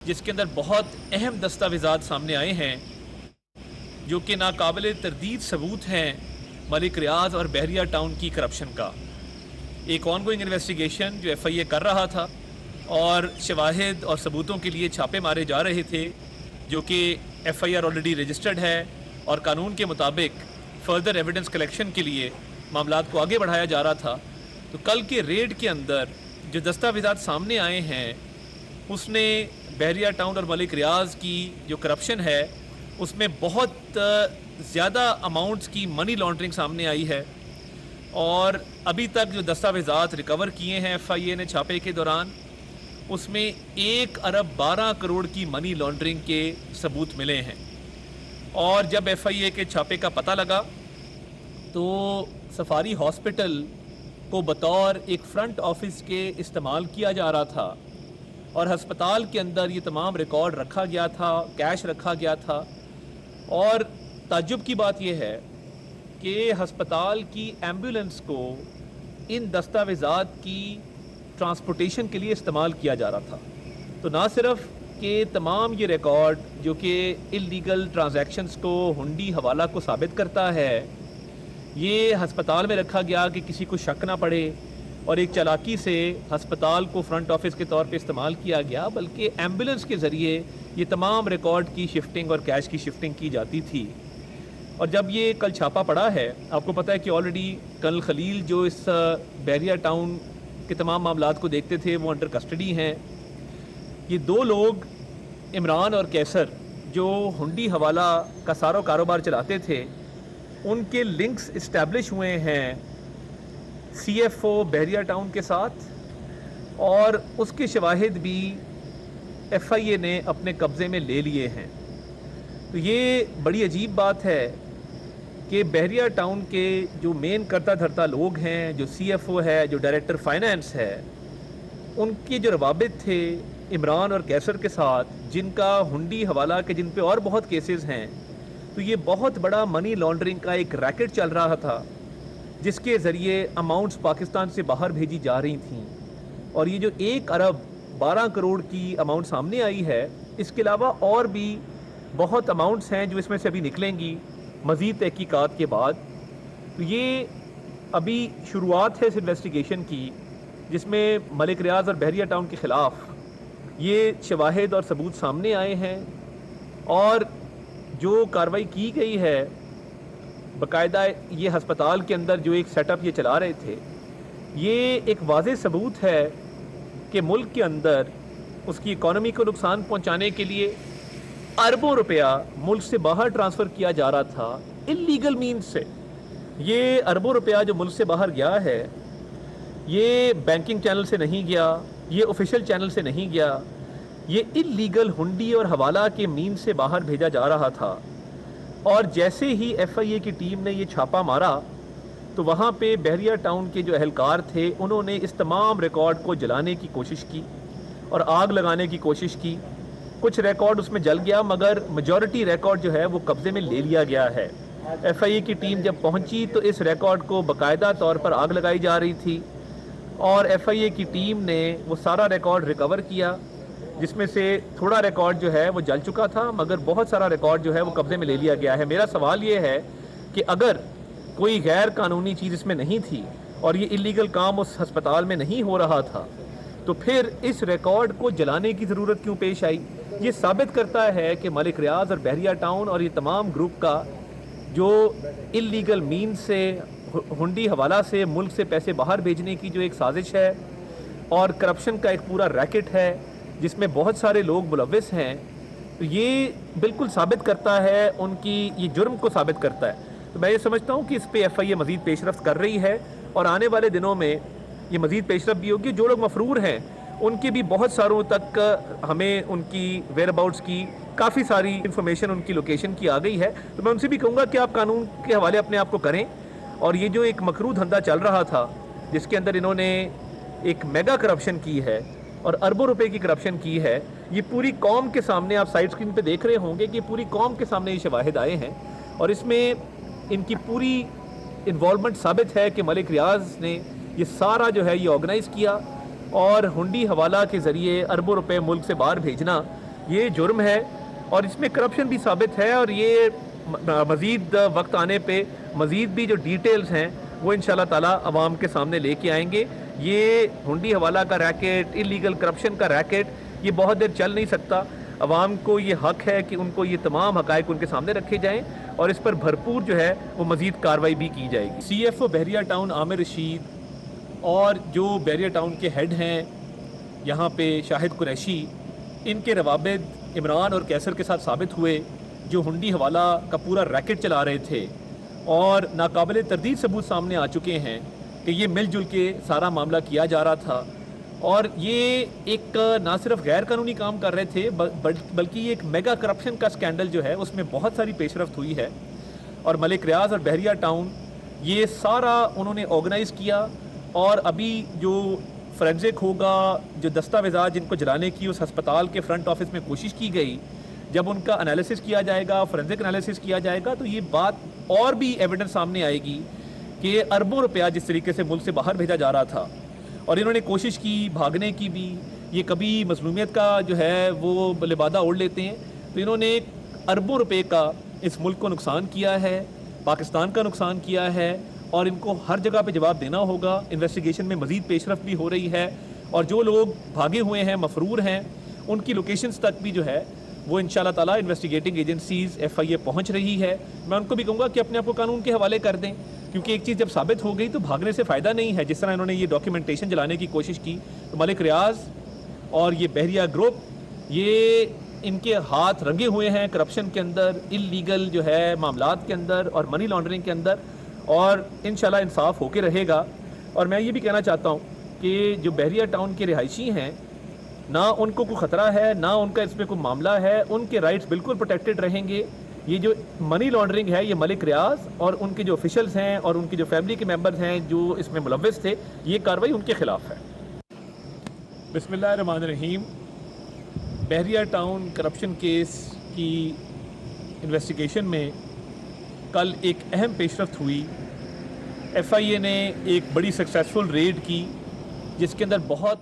جس کے اندر بہت اہم دستاویزات سامنے آئے ہیں جو کہ ناقابل تردید ثبوت ہیں ملک ریاض اور بحریہ ٹاؤن کی کرپشن کا۔ ایک آن گوئنگ انویسٹیگیشن جو ایف آئی اے کر رہا تھا اور شواہد اور ثبوتوں کے لیے چھاپے مارے جا رہے تھے، جو کہ F I R already registered ہے اور قانون کے مطابق فردر ایویڈنس کلیکشن کے لیے معاملات کو آگے بڑھایا جا رہا تھا۔ تو کل کے ریڈ کے اندر جو دستاویزات سامنے آئے ہیں اس نے بحریہ ٹاؤن اور ملک ریاض کی جو کرپشن ہے اس میں بہت زیادہ اماؤنٹس کی منی لانڈرنگ سامنے آئی ہے، اور ابھی تک جو دستاویزات ریکور کیے ہیں ایف آئی اے نے چھاپے کے دوران اس میں 1 ارب 12 کروڑ کی منی لانڈرنگ کے ثبوت ملے ہیں۔ اور جب ایف آئی اے کے چھاپے کا پتہ لگا تو سفاری ہاسپٹل کو بطور ایک فرنٹ آفس کے استعمال کیا جا رہا تھا، اور ہسپتال کے اندر یہ تمام ریکارڈ رکھا گیا تھا، کیش رکھا گیا تھا۔ اور تعجب کی بات یہ ہے کہ ہسپتال کی ایمبولنس کو ان دستاویزات کی ٹرانسپورٹیشن کے لیے استعمال کیا جا رہا تھا۔ تو نہ صرف کہ تمام یہ ریکارڈ جو کہ اللیگل ٹرانزیکشنز کو ہنڈی حوالہ کو ثابت کرتا ہے، یہ ہسپتال میں رکھا گیا کہ کسی کو شک نہ پڑے، اور ایک چالاکی سے ہسپتال کو فرنٹ آفس کے طور پہ استعمال کیا گیا، بلکہ ایمبولنس کے ذریعے یہ تمام ریکارڈ کی شفٹنگ اور کیش کی شفٹنگ کی جاتی تھی۔ اور جب یہ کل چھاپا پڑا ہے، آپ کو پتہ ہے کہ آلریڈی کرنل خلیل جو اس بحریہ ٹاؤن کے تمام معاملات کو دیکھتے تھے وہ انڈر کسٹڈی ہیں۔ یہ 2 لوگ عمران اور کیسر جو ہنڈی حوالہ کا سارا کاروبار چلاتے تھے، ان کے لنکس اسٹیبلش ہوئے ہیں سی ایف او بحریہ ٹاؤن کے ساتھ، اور اس کے شواہد بھی ایف آئی اے نے اپنے قبضے میں لے لیے ہیں۔ تو یہ بڑی عجیب بات ہے کہ بحریہ ٹاؤن کے جو مین کرتا دھرتا لوگ ہیں، جو سی ایف او ہے، جو ڈائریکٹر فائنانس ہے، ان کے جو روابط تھے عمران اور کیسر کے ساتھ، جن کا ہنڈی حوالہ کے جن پہ اور بہت کیسز ہیں، تو یہ بہت بڑا منی لانڈرنگ کا ایک ریکٹ چل رہا تھا جس کے ذریعے اماؤنٹس پاکستان سے باہر بھیجی جا رہی تھیں۔ اور یہ جو 1 ارب 12 کروڑ کی اماؤنٹ سامنے آئی ہے، اس کے علاوہ اور بھی بہت اماؤنٹس ہیں جو اس میں سے ابھی نکلیں گی مزید تحقیقات کے بعد۔ تو یہ ابھی شروعات ہے اس انویسٹیگیشن کی، جس میں ملک ریاض اور بحریہ ٹاؤن کے خلاف یہ شواہد اور ثبوت سامنے آئے ہیں، اور جو کارروائی کی گئی ہے باقاعدہ یہ ہسپتال کے اندر جو ایک سیٹ اپ یہ چلا رہے تھے، یہ ایک واضح ثبوت ہے کہ ملک کے اندر اس کی اکانومی کو نقصان پہنچانے کے لیے اربوں روپیہ ملک سے باہر ٹرانسفر کیا جا رہا تھا اللیگل مینز سے۔ یہ اربوں روپیہ جو ملک سے باہر گیا ہے، یہ بینکنگ چینل سے نہیں گیا، یہ آفیشیل چینل سے نہیں گیا، یہ اللیگل ہنڈی اور حوالہ کے مینز سے باہر بھیجا جا رہا تھا۔ اور جیسے ہی ایف آئی اے کی ٹیم نے یہ چھاپا مارا تو وہاں پہ بحریہ ٹاؤن کے جو اہلکار تھے انہوں نے اس تمام ریکارڈ کو جلانے کی کوشش کی اور آگ لگانے کی کوشش کی۔ کچھ ریکارڈ اس میں جل گیا، مگر میجورٹی ریکارڈ جو ہے وہ قبضے میں لے لیا گیا ہے۔ ایف آئی اے کی ٹیم جب پہنچی تو اس ریکارڈ کو باقاعدہ طور پر آگ لگائی جا رہی تھی، اور ایف آئی اے کی ٹیم نے وہ سارا ریکارڈ ریکور کیا، جس میں سے تھوڑا ریکارڈ جو ہے وہ جل چکا تھا، مگر بہت سارا ریکارڈ جو ہے وہ قبضے میں لے لیا گیا ہے۔ میرا سوال یہ ہے کہ اگر کوئی غیر قانونی چیز اس میں نہیں تھی اور یہ اللیگل کام اس ہسپتال میں نہیں ہو رہا تھا، تو پھر اس ریکارڈ کو جلانے کی ضرورت کیوں پیش آئی؟ یہ ثابت کرتا ہے کہ ملک ریاض اور بحریہ ٹاؤن اور یہ تمام گروپ کا جو اللیگل مین سے ہنڈی حوالہ سے ملک سے پیسے باہر بھیجنے کی جو ایک سازش ہے اور کرپشن کا ایک پورا ریکٹ ہے جس میں بہت سارے لوگ ملوث ہیں، تو یہ بالکل ثابت کرتا ہے ان کی یہ جرم کو ثابت کرتا ہے۔ تو میں یہ سمجھتا ہوں کہ اس پہ ایف آئی اے مزید پیش رفت کر رہی ہے، اور آنے والے دنوں میں یہ مزید پیش رفت بھی ہوگی۔ جو لوگ مفرور ہیں ان کی بھی بہت ساروں تک ہمیں ان کی ویئر اباؤٹس کی کافی ساری انفارمیشن ان کی لوکیشن کی آ گئی ہے، تو میں ان سے بھی کہوں گا کہ آپ قانون کے حوالے اپنے آپ کو کریں۔ اور یہ جو ایک مکروہ دھندا چل رہا تھا جس کے اندر انہوں نے ایک میگا کرپشن کی ہے اور اربوں روپے کی کرپشن کی ہے، یہ پوری قوم کے سامنے آپ سائیڈ سکرین پہ دیکھ رہے ہوں گے کہ پوری قوم کے سامنے یہ شواہد آئے ہیں، اور اس میں ان کی پوری انوالومنٹ ثابت ہے کہ ملک ریاض نے یہ سارا جو ہے یہ آرگنائز کیا، اور ہنڈی حوالہ کے ذریعے اربوں روپے ملک سے باہر بھیجنا یہ جرم ہے اور اس میں کرپشن بھی ثابت ہے، اور یہ مزید وقت آنے پہ مزید بھی جو ڈیٹیلز ہیں وہ انشاءاللہ تعالیٰ عوام کے سامنے لے کے آئیں گے۔ یہ ہنڈی حوالہ کا ریکٹ، انلیگل کرپشن کا ریکٹ یہ بہت دیر چل نہیں سکتا۔ عوام کو یہ حق ہے کہ ان کو یہ تمام حقائق ان کے سامنے رکھے جائیں اور اس پر بھرپور جو ہے وہ مزید کارروائی بھی کی جائے گی۔ سی ایف او بحریہ ٹاؤن عامر رشید اور جو بحریہ ٹاؤن کے ہیڈ ہیں یہاں پہ شاہد قریشی، ان کے روابط عمران اور کیسر کے ساتھ ثابت ہوئے، جو ہنڈی حوالہ کا پورا ریکٹ چلا رہے تھے، اور ناقابل تردید ثبوت سامنے آ چکے ہیں کہ یہ مل جل کے سارا معاملہ کیا جا رہا تھا، اور یہ ایک نہ صرف غیر قانونی کام کر رہے تھے بلکہ یہ ایک میگا کرپشن کا سکینڈل جو ہے اس میں بہت ساری پیش رفت ہوئی ہے۔ اور ملک ریاض اور بحریہ ٹاؤن یہ سارا انہوں نے آرگنائز کیا، اور ابھی جو فورینزک ہوگا، جو دستاویزات جن کو جلانے کی اس ہسپتال کے فرنٹ آفس میں کوشش کی گئی، جب ان کا انالیسس کیا جائے گا، فورینزک انالیسس کیا جائے گا، تو یہ بات اور بھی ایویڈنس سامنے آئے گی کہ اربوں روپیہ جس طریقے سے ملک سے باہر بھیجا جا رہا تھا، اور انہوں نے کوشش کی بھاگنے کی بھی۔ یہ کبھی مظلومیت کا جو ہے وہ لبادہ اوڑھ لیتے ہیں، تو انہوں نے اربوں روپے کا اس ملک کو نقصان کیا ہے، پاکستان کا نقصان کیا ہے، اور ان کو ہر جگہ پہ جواب دینا ہوگا۔ انویسٹیگیشن میں مزید پیش رفت بھی ہو رہی ہے، اور جو لوگ بھاگے ہوئے ہیں، مفرور ہیں، ان کی لوکیشنز تک بھی جو ہے وہ انشاءاللہ تعالیٰ انویسٹیگیٹنگ ایجنسیز FIA پہنچ رہی ہے۔ میں ان کو بھی کہوں گا کہ اپنے آپ کو قانون کے حوالے کر دیں، کیونکہ ایک چیز جب ثابت ہو گئی تو بھاگنے سے فائدہ نہیں ہے۔ جس طرح انہوں نے یہ ڈاکیومنٹیشن جلانے کی کوشش کی، تو ملک ریاض اور یہ بحریہ گروپ، یہ ان کے ہاتھ رنگے ہوئے ہیں کرپشن کے اندر، انلیگل جو ہے معاملات کے اندر، اور منی لانڈرنگ کے اندر، اور انشاءاللہ انصاف ہو کے رہے گا۔ اور میں یہ بھی کہنا چاہتا ہوں کہ جو بحریہ ٹاؤن کے رہائشی ہیں، نہ ان کو کوئی خطرہ ہے، نہ ان کا اس میں کوئی معاملہ ہے، ان کے رائٹس بالکل پروٹیکٹڈ رہیں گے۔ یہ جو منی لانڈرنگ ہے، یہ ملک ریاض اور ان کے جو آفیشلز ہیں اور ان کی جو فیملی کے ممبرز ہیں جو اس میں ملوث تھے، یہ کارروائی ان کے خلاف ہے۔ بسم اللہ الرحمن الرحیم۔ بحریہ ٹاؤن کرپشن کیس کی انویسٹیگیشن میں کل ایک اہم پیش رفت ہوئی۔ FIA نے ایک بڑی سکسیسفل ریڈ کی، جس کے اندر بہت